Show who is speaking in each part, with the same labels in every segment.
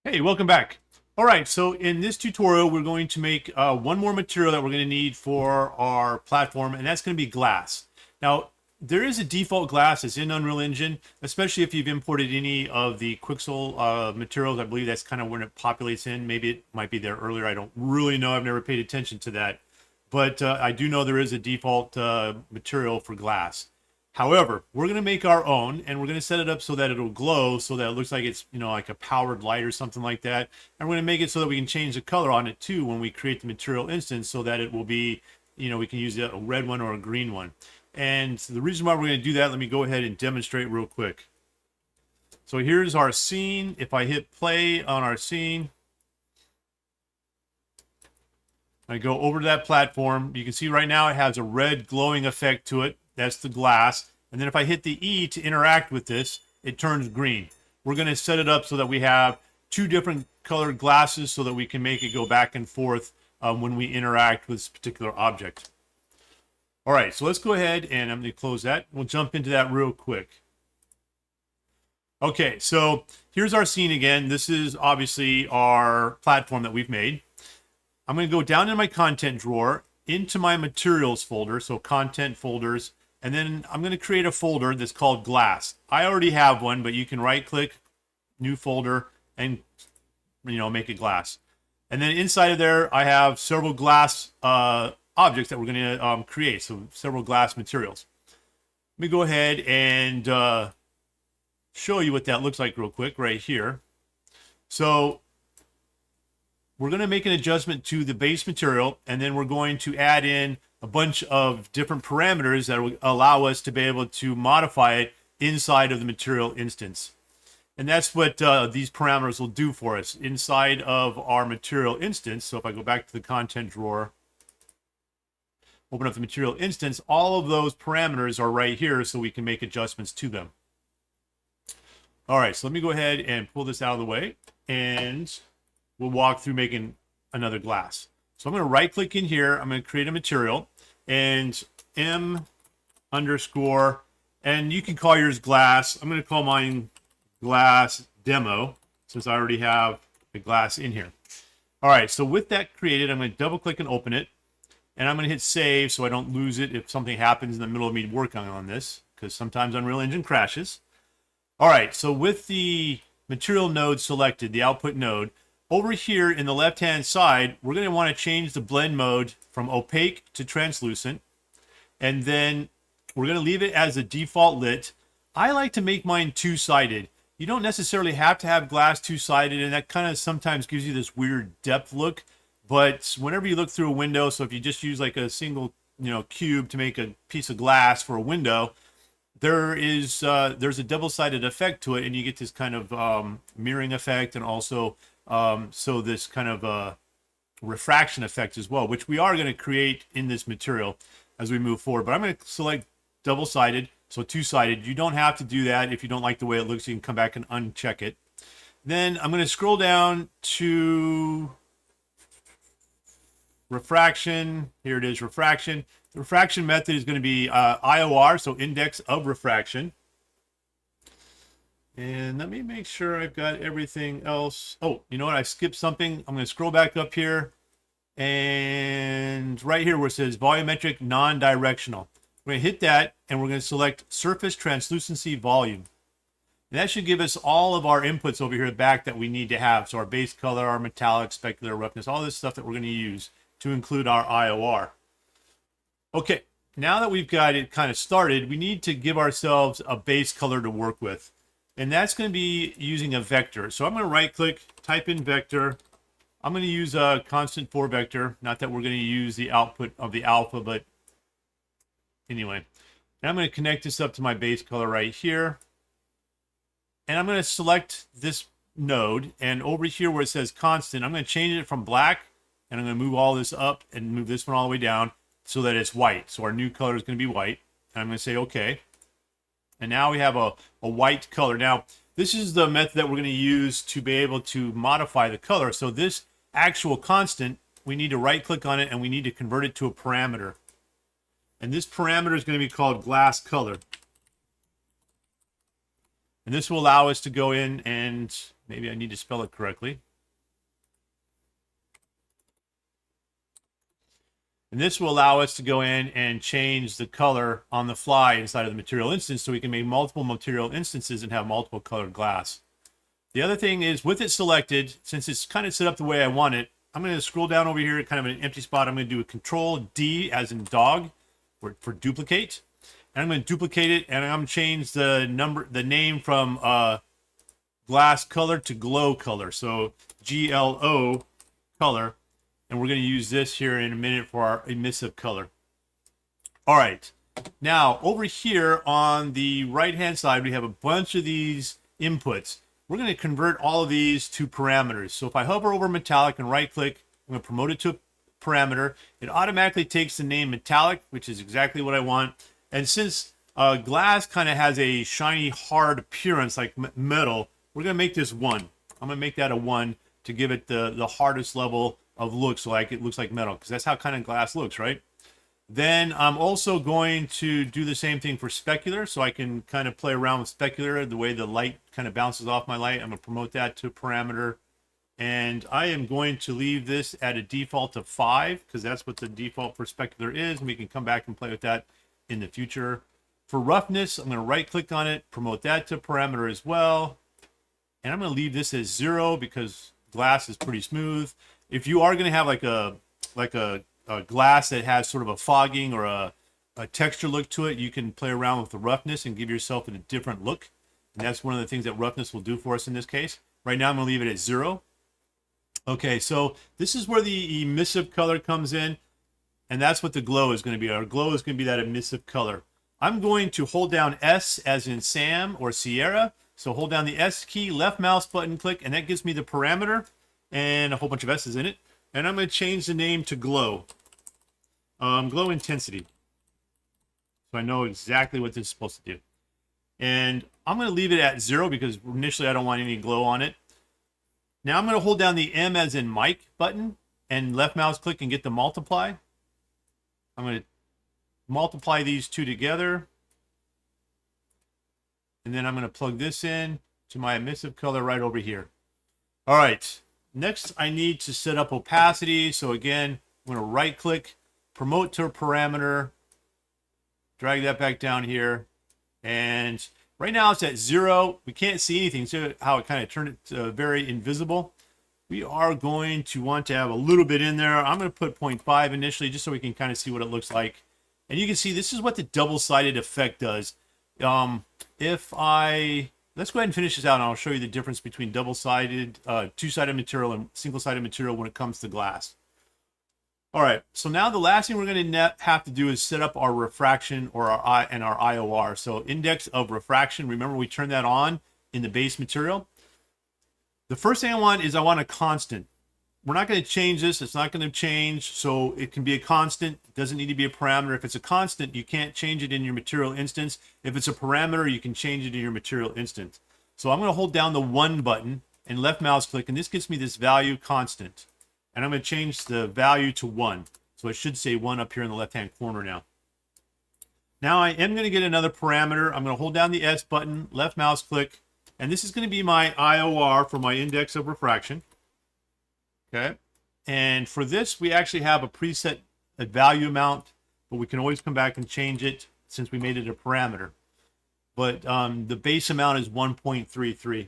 Speaker 1: Hey, welcome back. All right, so in this tutorial, we're going to make one more material that we're going to need for our platform, and that's going to be glass. Now, there is a default glass that's in Unreal Engine, especially if you've imported any of the Quixel materials. I believe that's kind of when it populates in. Maybe it might be there earlier. I don't really know. I've never paid attention to that. But I do know there is a default material for glass. However, we're going to make our own, and we're going to set it up so that it'll glow, so that it looks like it's, like a powered light or something like that. And we're going to make it so that we can change the color on it too when we create the material instance, so that it will be, we can use a red one or a green one. And the reason why we're going to do that, let me go ahead and demonstrate real quick. So here's our scene. If I hit play on our scene, I go over to that platform. You can see right now it has a red glowing effect to it. That's the glass. And then if I hit the E to interact with this, it turns green. We're going to set it up so that we have two different colored glasses so that we can make it go back and forth when we interact with this particular object. All right, so let's go ahead and I'm going to close that. We'll jump into that real quick. Okay, so here's our scene again. This is obviously our platform that we've made. I'm going to go down in my content drawer into my materials folder, so content folders, and then I'm going to create a folder that's called glass. I already have one, but you can right click, new folder, and make it glass. And then inside of there, I have several glass objects that we're going to create, so several glass materials. Let me go ahead and show you what that looks like real quick right here. So we're going to make an adjustment to the base material, and then we're going to add in a bunch of different parameters that will allow us to be able to modify it inside of the material instance. And that's what these parameters will do for us inside of our material instance. So if I go back to the content drawer, open up the material instance, all of those parameters are right here so we can make adjustments to them. All right, so let me go ahead and pull this out of the way, and we'll walk through making another glass. So I'm going to right click in here. I'm going to create a material and M underscore, and you can call yours glass. I'm going to call mine glass demo since I already have a glass in here. All right, so with that created, I'm going to double click and open it, and I'm going to hit save so I don't lose it if something happens in the middle of me working on this, because sometimes Unreal Engine crashes. All right, so with the material node selected, the output node, over here in the left-hand side, we're going to want to change the blend mode from opaque to translucent. And then we're going to leave it as a default lit. I like to make mine two-sided. You don't necessarily have to have glass two-sided, and that kind of sometimes gives you this weird depth look. But whenever you look through a window, so if you just use like a single, cube to make a piece of glass for a window, there's a double-sided effect to it, and you get this kind of mirroring effect, and also so this kind of refraction effect as well, which we are going to create in this material as we move forward. But I'm going to select double-sided, so two-sided. You don't have to do that. If you don't like the way it looks, you can come back and uncheck it. Then I'm going to scroll down to refraction. Here it is, refraction. The refraction method is going to be IOR, so index of refraction. And let me make sure I've got everything else. Oh, you know what? I skipped something. I'm going to scroll back up here. And right here where it says volumetric non-directional. We're going to hit that, and we're going to select surface translucency volume. And that should give us all of our inputs over here back that we need to have. So our base color, our metallic, specular, roughness, all this stuff that we're going to use to include our IOR. Okay, now that we've got it kind of started, we need to give ourselves a base color to work with. And that's going to be using a vector. So I'm going to right click, type in vector. I'm going to use a constant 4 vector. Not that we're going to use the output of the alpha, but anyway. And I'm going to connect this up to my base color right here. And I'm going to select this node. And over here where it says constant, I'm going to change it from black. And I'm going to move all this up and move this one all the way down so that it's white. So our new color is going to be white. And I'm going to say OK. And now we have a white color. Now, this is the method that we're going to use to be able to modify the color. So this actual constant, we need to right-click on it, and we need to convert it to a parameter. And this parameter is going to be called glass color. And this will allow us to go in and maybe I need to spell it correctly. And this will allow us to go in and change the color on the fly inside of the material instance so we can make multiple material instances and have multiple colored glass. The other thing is with it selected, since it's kind of set up the way I want it, I'm going to scroll down over here, kind of an empty spot. I'm going to do a Control D as in dog for duplicate. And I'm going to duplicate it and I'm going to change the name from glass color to glow color. So GLO color. And we're going to use this here in a minute for our emissive color. All right. Now, over here on the right-hand side, we have a bunch of these inputs. We're going to convert all of these to parameters. So if I hover over metallic and right-click, I'm going to promote it to a parameter. It automatically takes the name metallic, which is exactly what I want. And since glass kind of has a shiny, hard appearance like metal, we're going to make this 1. I'm going to make that a 1 to give it the hardest level of look, so like it looks like metal, because that's how kind of glass looks, right? Then I'm also going to do the same thing for specular, so I can kind of play around with specular, the way the light kind of bounces off my light. I'm going to promote that to a parameter. And I am going to leave this at a default of 5, because that's what the default for specular is, and we can come back and play with that in the future. For roughness, I'm going to right-click on it, promote that to a parameter as well. And I'm going to leave this as 0, because glass is pretty smooth. If you are going to have like a glass that has sort of a fogging or a texture look to it, you can play around with the roughness and give yourself a different look. And that's one of the things that roughness will do for us in this case. Right now I'm going to leave it at 0. Okay, so this is where the emissive color comes in, and that's what the glow is going to be. Our glow is going to be that emissive color. I'm going to hold down S as in Sam or Sierra. So hold down the S key, left mouse button click, and that gives me the parameter and a whole bunch of S's in it. And I'm going to change the name to glow. Glow intensity. So I know exactly what this is supposed to do. And I'm going to leave it at 0 because initially I don't want any glow on it. Now I'm going to hold down the M as in Mike button and left mouse click and get the multiply. I'm going to multiply these two together. And then I'm going to plug this in to my emissive color right over here. All right. Next, I need to set up opacity. So again, I'm going to right click, promote to a parameter, drag that back down here. And right now it's at 0. We can't see anything. So how it kind of turned it very invisible. We are going to want to have a little bit in there. I'm going to put 0.5 initially just so we can kind of see what it looks like. And you can see this is what the double-sided effect does. Let's go ahead and finish this out and I'll show you the difference between double-sided, two-sided material and single-sided material when it comes to glass. All right, so now the last thing we're going to have to do is set up our refraction or our IOR. So index of refraction, remember we turned that on in the base material. The first thing I want a constant. We're not going to change this. It's not going to change. So it can be a constant. It doesn't need to be a parameter. If it's a constant, you can't change it in your material instance. If it's a parameter, you can change it in your material instance. So I'm going to hold down the 1 button and left mouse click, and this gives me this value constant. And I'm going to change the value to 1. So it should say 1 up here in the left-hand corner now. Now I am going to get another parameter. I'm going to hold down the S button, left mouse click, and this is going to be my IOR for my index of refraction. Okay, and for this we actually have a preset value amount, but we can always come back and change it since we made it a parameter. But the base amount is 1.33.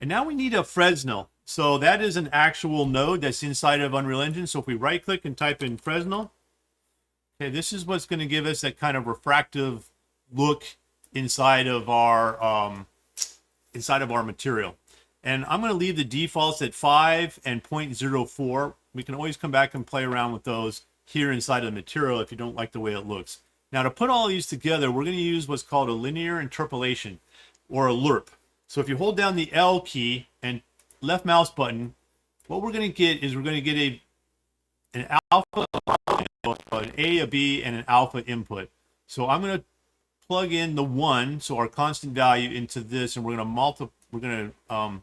Speaker 1: And now we need a Fresnel. So that is an actual node that's inside of Unreal Engine. So if we right click and type in Fresnel, okay, this is what's going to give us that kind of refractive look inside of our material. And I'm going to leave the defaults at 5 and 0.04. We can always come back and play around with those here inside of the material if you don't like the way it looks. Now to put all these together, we're going to use what's called a linear interpolation or a LERP. So if you hold down the L key and left mouse button, what we're going to get is we're going to get an alpha, an A, a B, and an alpha input. So I'm going to plug in the 1, so our constant value, into this, and we're going to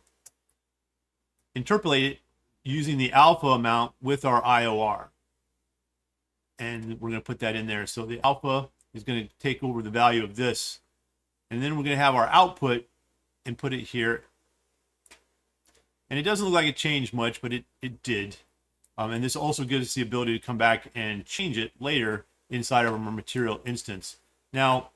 Speaker 1: interpolate it using the alpha amount with our IOR. And we're going to put that in there. So the alpha is going to take over the value of this. And then we're going to have our output and put it here. And it doesn't look like it changed much, but it did. And this also gives us the ability to come back and change it later inside of our material instance. Now,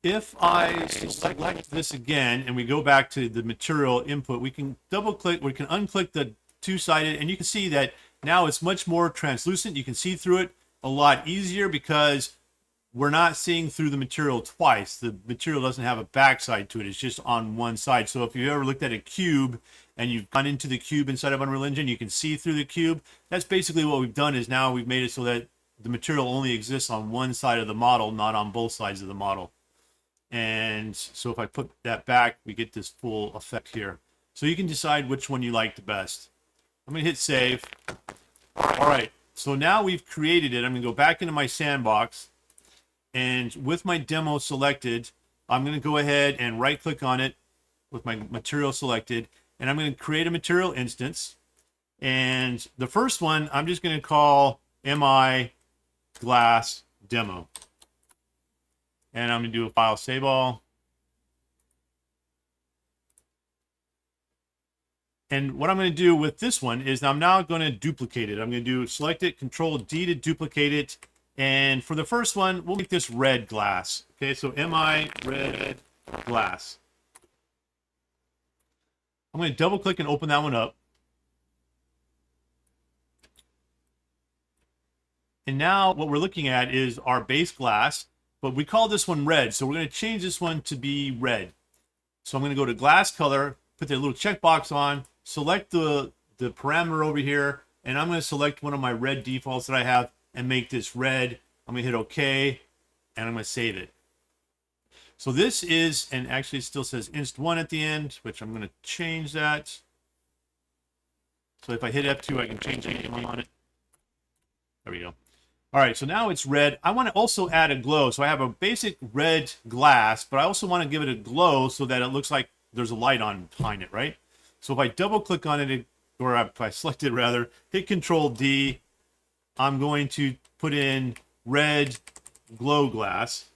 Speaker 1: if I select this again and we go back to the material input, we can double click, we can unclick the two-sided, and you can see that now it's much more translucent. You can see through it a lot easier because we're not seeing through the material twice. The material doesn't have a backside to it. It's just on one side. So if you ever looked at a cube and you've gone into the cube inside of Unreal Engine, you can see through the cube. That's basically what we've done, is now we've made it so that the material only exists on one side of the model, not on both sides of the model. And so if I put that back, we get this full effect here. So you can decide which one you like the best. I'm going to hit save. All right. So now we've created it. I'm going to go back into my sandbox. And with my demo selected, I'm going to go ahead and right click on it with my material selected. And I'm going to create a material instance. And the first one, I'm just going to call MI Glass Demo. And I'm going to do a file save all. And what I'm going to do with this one is I'm now going to duplicate it. I'm going to do select it, Control D to duplicate it. And for the first one, we'll make this red glass. Okay, so MI red glass. I'm going to double click and open that one up. And now what we're looking at is our base glass, but we call this one red. So we're going to change this one to be red. So I'm going to go to glass color, put the little checkbox on, select the parameter over here, and I'm going to select one of my red defaults that I have and make this red. I'm going to hit OK, and I'm going to save it. So this is, and actually it still says inst1 at the end, which I'm going to change that. So if I hit F2, I can change anything on it. There we go. All right, so now it's red. I want to also add a glow. So I have a basic red glass, but I also want to give it a glow so that it looks like there's a light on behind it, right? So if I double click on it, or if I select it rather, hit Control D, I'm going to put in red glow glass.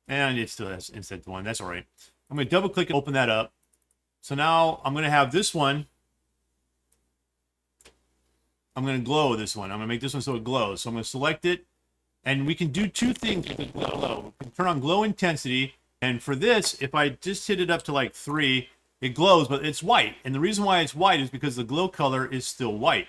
Speaker 1: And it still has inset one. That's all right. I'm going to double click and open that up. So now I'm going to have this one. I'm going to glow this one. I'm going to make this one so it glows. So I'm going to select it. And we can do two things with the glow. We can turn on glow intensity. And for this, if I just hit it up to like 3, it glows, but it's white. And the reason why it's white is because the glow color is still white.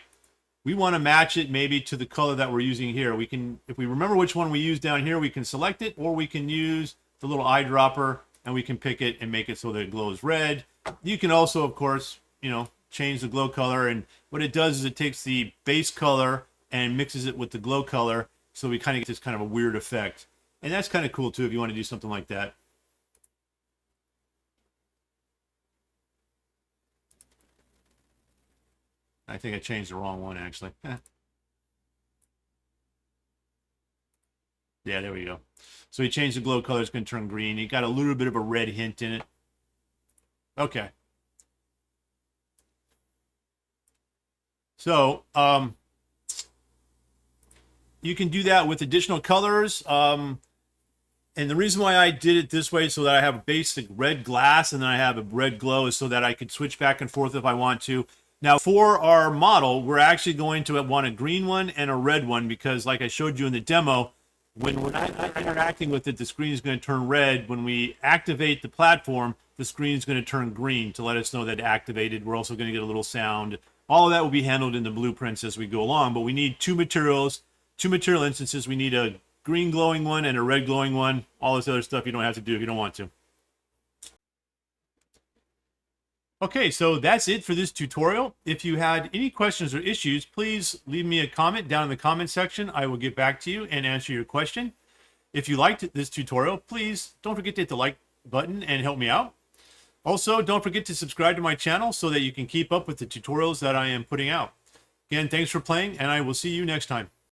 Speaker 1: We want to match it maybe to the color that we're using here. We can, if we remember which one we use down here, we can select it, or we can use the little eyedropper and we can pick it and make it so that it glows red. You can also, of course, you know, change the glow color, and what it does is it takes the base color and mixes it with the glow color, so we kind of get this kind of a weird effect. And that's kind of cool too if you want to do something like that. I think I changed the wrong one, actually. Yeah, there we go. So he changed the glow color. It's going to turn green. It got a little bit of a red hint in it. Okay. So, you can do that with additional colors. And the reason why I did it this way, so that I have a basic red glass and then I have a red glow, is so that I could switch back and forth if I want to. Now, for our model, we're actually going to want a green one and a red one, because like I showed you in the demo, when we're not interacting with it, the screen is going to turn red. When we activate the platform, the screen is going to turn green to let us know that it activated. We're also going to get a little sound. All of that will be handled in the blueprints as we go along, but we need two material instances. We need a green glowing one and a red glowing one. All this other stuff you don't have to do if you don't want to. Okay, so that's it for this tutorial. If you had any questions or issues, please leave me a comment down in the comment section. I will get back to you and answer your question. If you liked this tutorial, please don't forget to hit the like button and help me out. Also, don't forget to subscribe to my channel so that you can keep up with the tutorials that I am putting out. Again, thanks for playing, and I will see you next time.